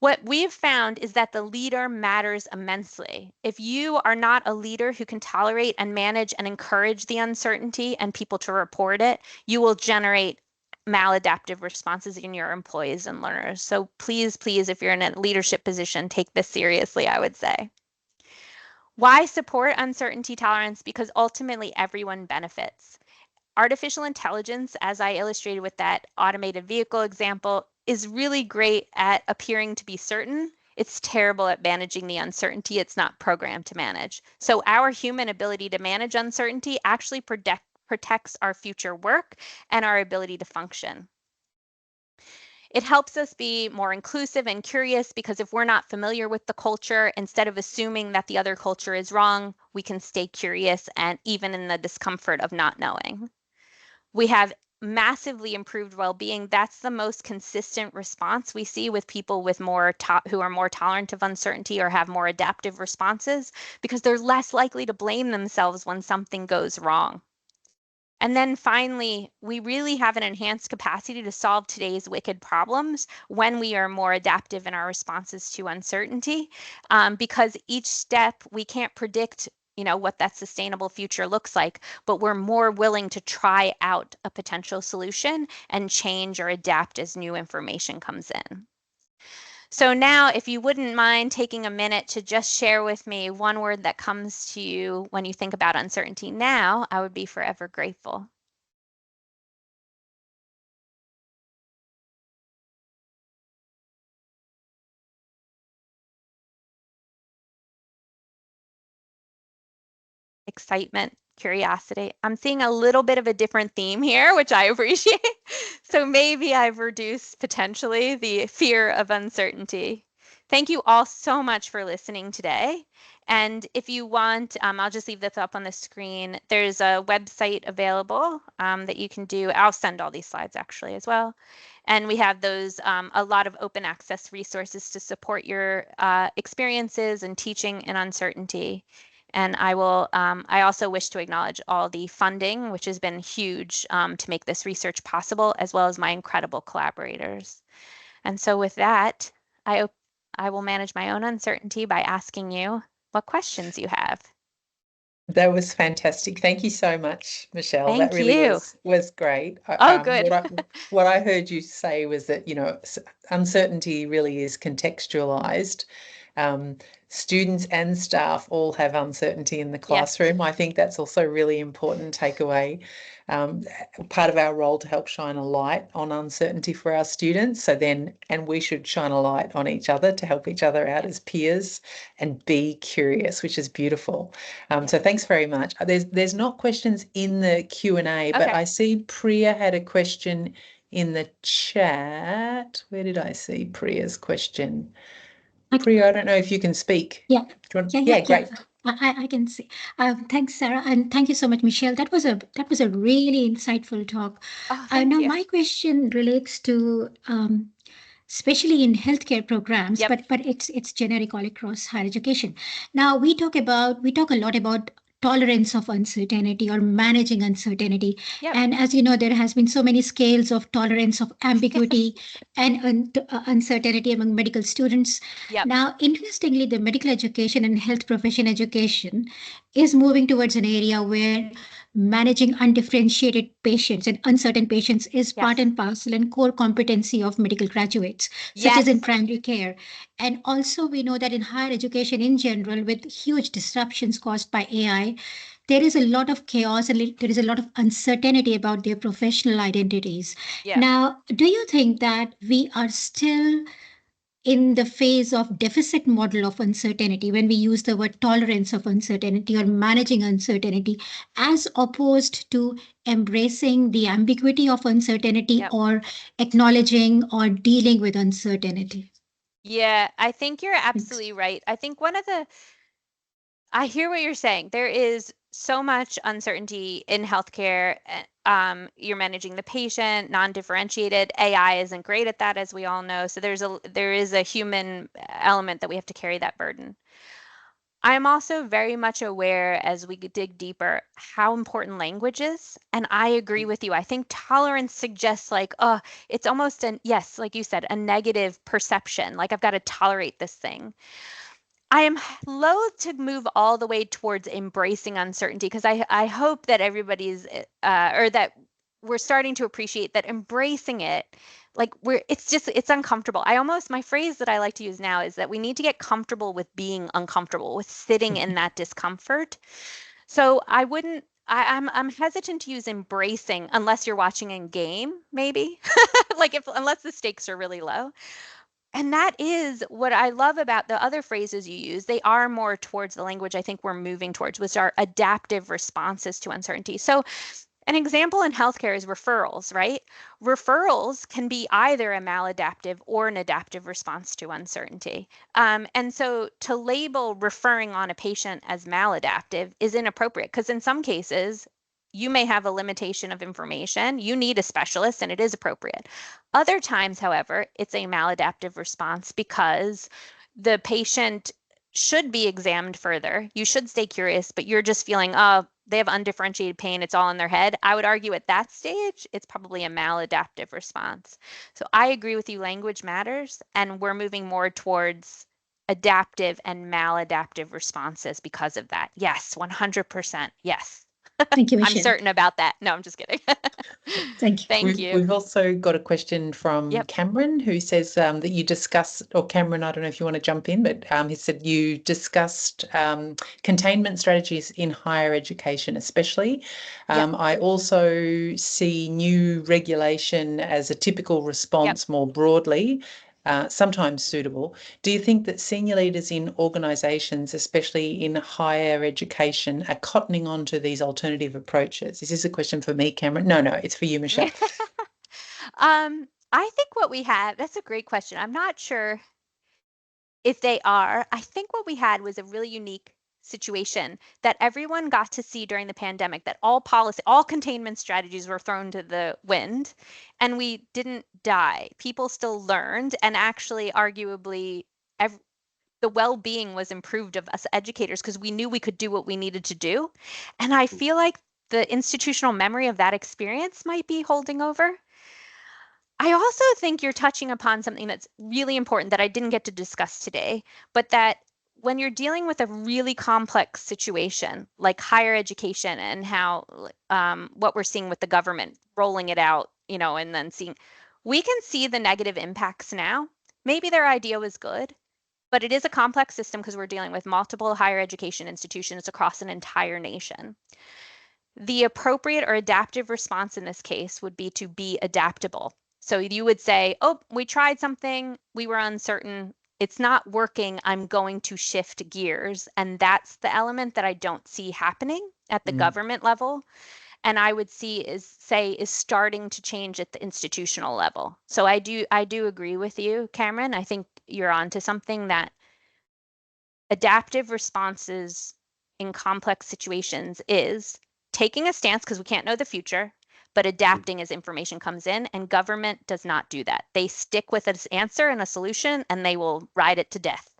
What we've found is that the leader matters immensely. If you are not a leader who can tolerate and manage and encourage the uncertainty and people to report it, you will generate maladaptive responses in your employees and learners. So please, please, if you're in a leadership position, take this seriously, I would say. Why support uncertainty tolerance? Because ultimately everyone benefits. Artificial intelligence, as I illustrated with that automated vehicle example, is really great at appearing to be certain. It's terrible at managing the uncertainty it's not programmed to manage. So our human ability to manage uncertainty actually protects our future work and our ability to function. It helps us be more inclusive and curious because if we're not familiar with the culture, instead of assuming that the other culture is wrong, we can stay curious and even in the discomfort of not knowing. We have massively improved well-being. That's the most consistent response we see with people with who are more tolerant of uncertainty or have more adaptive responses because they're less likely to blame themselves when something goes wrong. And then finally, we really have an enhanced capacity to solve today's wicked problems when we are more adaptive in our responses to uncertainty, because each step we can't predict what that sustainable future looks like, but we're more willing to try out a potential solution and change or adapt as new information comes in. So now, if you wouldn't mind taking a minute to just share with me one word that comes to you when you think about uncertainty now, I would be forever grateful. Excitement, curiosity. I'm seeing a little bit of a different theme here, which I appreciate. So maybe I've reduced potentially the fear of uncertainty. Thank you all so much for listening today. And if you want, I'll just leave this up on the screen. There's a website available that you can do. I'll send all these slides actually as well. And we have those, a lot of open access resources to support your experiences and teaching in uncertainty. And I also wish to acknowledge all the funding, which has been huge to make this research possible, as well as my incredible collaborators. And so with that, I will manage my own uncertainty by asking you what questions you have. That was fantastic. Thank you so much, Michelle. That Thank really you. was great. Oh, good. What I heard you say was that, uncertainty really is contextualized. Students and staff all have uncertainty in the classroom. I think that's also a really important takeaway. Part of our role to help shine a light on uncertainty for our students. And we should shine a light on each other to help each other out as peers and be curious, which is beautiful. So thanks very much. There's not questions in the Q&A, but I see Priya had a question in the chat. Where did I see Priya's question? Priya, I don't know if you can speak. Yeah. Yeah, great. I can see. Thanks, Sarah, and thank you so much, Michelle. That was a really insightful talk. Thank you. My question relates to especially in healthcare programs, but it's generic all across higher education. Now we talk a lot about tolerance of uncertainty or managing uncertainty. And as you know, there has been so many scales of tolerance of ambiguity and uncertainty among medical students. Now, interestingly, the medical education and health profession education is moving towards an area where managing undifferentiated patients and uncertain patients is part and parcel and core competency of medical graduates, such as in primary care. And also we know that in higher education in general, with huge disruptions caused by AI, there is a lot of chaos and there is a lot of uncertainty about their professional identities. Now, do you think that we are still in the phase of deficit model of uncertainty when we use the word tolerance of uncertainty or managing uncertainty, as opposed to embracing the ambiguity of uncertainty or acknowledging or dealing with uncertainty? Yeah, I think you're absolutely right. I think I hear what you're saying. There is so much uncertainty in healthcare. You're managing the patient, non-differentiated. AI isn't great at that, as we all know. So there is a human element that we have to carry that burden. I'm also very much aware, as we dig deeper, how important language is. And I agree with you. I think tolerance suggests it's almost like you said, a negative perception. Like I've got to tolerate this thing. I am loath to move all the way towards embracing uncertainty because I hope that everybody's or that we're starting to appreciate that embracing it, it's uncomfortable. My phrase that I like to use now is that we need to get comfortable with being uncomfortable, with sitting in that discomfort. So I'm hesitant to use embracing unless you're watching a game, maybe unless the stakes are really low. And that is what I love about the other phrases you use. They are more towards the language I think we're moving towards, which are adaptive responses to uncertainty. So an example in healthcare is referrals, right? Referrals can be either a maladaptive or an adaptive response to uncertainty. And so to label referring on a patient as maladaptive is inappropriate because in some cases, you may have a limitation of information. You need a specialist and it is appropriate. Other times, however, it's a maladaptive response because the patient should be examined further. You should stay curious, but you're just feeling, oh, they have undifferentiated pain. It's all in their head. I would argue at that stage, it's probably a maladaptive response. So I agree with you, language matters, and we're moving more towards adaptive and maladaptive responses because of that. Yes, 100%. Yes. Thank you, Michelle. I'm certain about that. No, I'm just kidding. Thank you. Thank you. We've also got a question from Cameron who says that you discussed, or Cameron, I don't know if you want to jump in, but he said you discussed containment strategies in higher education especially. I also see new regulation as a typical response more broadly. Sometimes suitable. Do you think that senior leaders in organisations, especially in higher education, are cottoning on to these alternative approaches? Is this a question for me, Cameron? No, it's for you, Michelle. I think what we have, that's a great question. I'm not sure. If they are, I think what we had was a really unique situation that everyone got to see during the pandemic, that all policy, all containment strategies were thrown to the wind and we didn't die. People still learned, and actually arguably the well-being was improved of us educators because we knew we could do what we needed to do. And I feel like the institutional memory of that experience might be holding over. I also think you're touching upon something that's really important that I didn't get to discuss today, but that when you're dealing with a really complex situation like higher education and how what we're seeing with the government rolling it out, and then we can see the negative impacts now. Maybe their idea was good, but it is a complex system because we're dealing with multiple higher education institutions across an entire nation. The appropriate or adaptive response in this case would be to be adaptable. So you would say, oh, we tried something, we were uncertain, it's not working, I'm going to shift gears. And that's the element that I don't see happening at the government level. And I would is starting to change at the institutional level. So I do agree with you, Cameron. I think you're onto something, that adaptive responses in complex situations is taking a stance because we can't know the future, but adapting as information comes in, and government does not do that. They stick with an answer and a solution and they will ride it to death.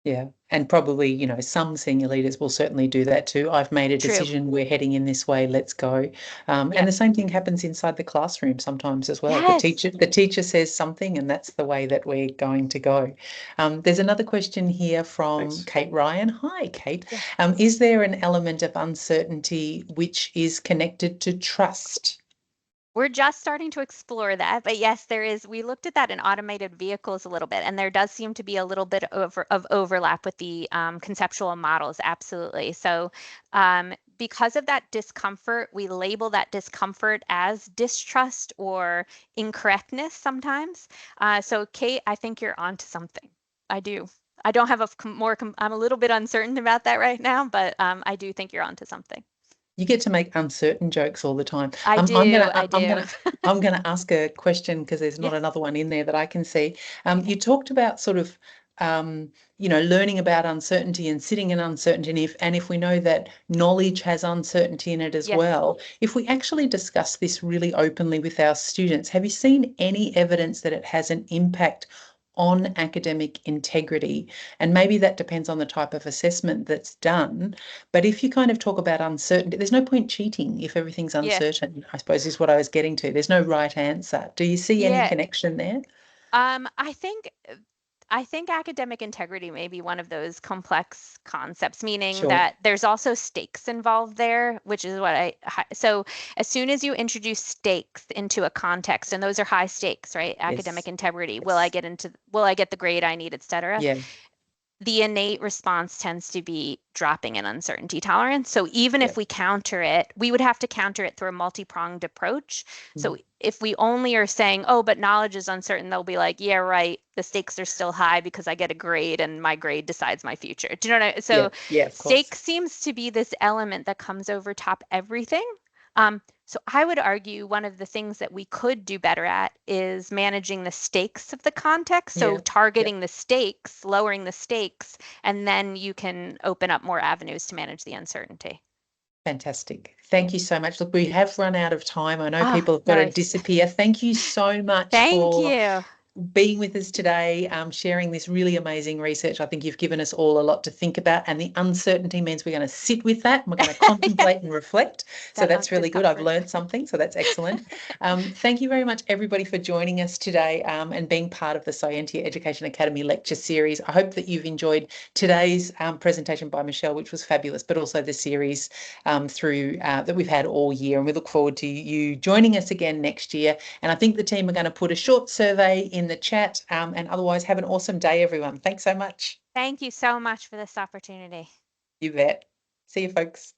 Yeah, and probably, some senior leaders will certainly do that too. I've made a True. decision, we're heading in this way, let's go. And the same thing happens inside the classroom sometimes as well. Yes. The teacher says something and that's the way that we're going to go. There's another question here from Kate Ryan. Hi, Kate. Yeah. Is there an element of uncertainty which is connected to trust? We're just starting to explore that, but yes, there is. We looked at that in automated vehicles a little bit, and there does seem to be a little bit of overlap with the conceptual models, absolutely. So because of that discomfort, we label that discomfort as distrust or incorrectness sometimes. So Kate, I think you're onto something. I do. I don't have I'm a little bit uncertain about that right now, but I do think you're onto something. You get to make uncertain jokes all the time. I do. I'm gonna ask a question because there's not another one in there that I can see. You talked about sort of, learning about uncertainty and sitting in uncertainty, and if we know that knowledge has uncertainty in it as well. If we actually discuss this really openly with our students, have you seen any evidence that it has an impact on academic integrity? And maybe that depends on the type of assessment that's done. But if you kind of talk about uncertainty, there's no point cheating if everything's uncertain, I suppose is what I was getting to. There's no right answer. Do you see any connection there? I think academic integrity may be one of those complex concepts, meaning that there's also stakes involved there, which is so as soon as you introduce stakes into a context, and those are high stakes, right? Academic integrity. Will I get the grade I need, et cetera? Yeah. The innate response tends to be dropping in uncertainty tolerance. So even if we counter it, we would have to counter it through a multi-pronged approach. So if we only are saying, oh, but knowledge is uncertain, they'll be like, yeah, right, the stakes are still high because I get a grade and my grade decides my future. Do you know what I mean? So stakes seems to be this element that comes over top everything. So I would argue one of the things that we could do better at is managing the stakes of the context. So targeting the stakes, lowering the stakes, and then you can open up more avenues to manage the uncertainty. Fantastic. Thank you so much. Look, we have run out of time. I know people have got to disappear. Thank you so much for being with us today, sharing this really amazing research. I think you've given us all a lot to think about, and the uncertainty means we're going to sit with that and we're going to contemplate and reflect. So that's really good. I've learned something, so that's excellent. Thank you very much, everybody, for joining us today and being part of the Scientia Education Academy lecture series. I hope that you've enjoyed today's presentation by Michelle, which was fabulous, but also the series through that we've had all year, and we look forward to you joining us again next year. And I think the team are going to put a short survey in the chat, and otherwise have an awesome day, everyone. Thanks so much. Thank you so much for this opportunity. You bet. See you, folks.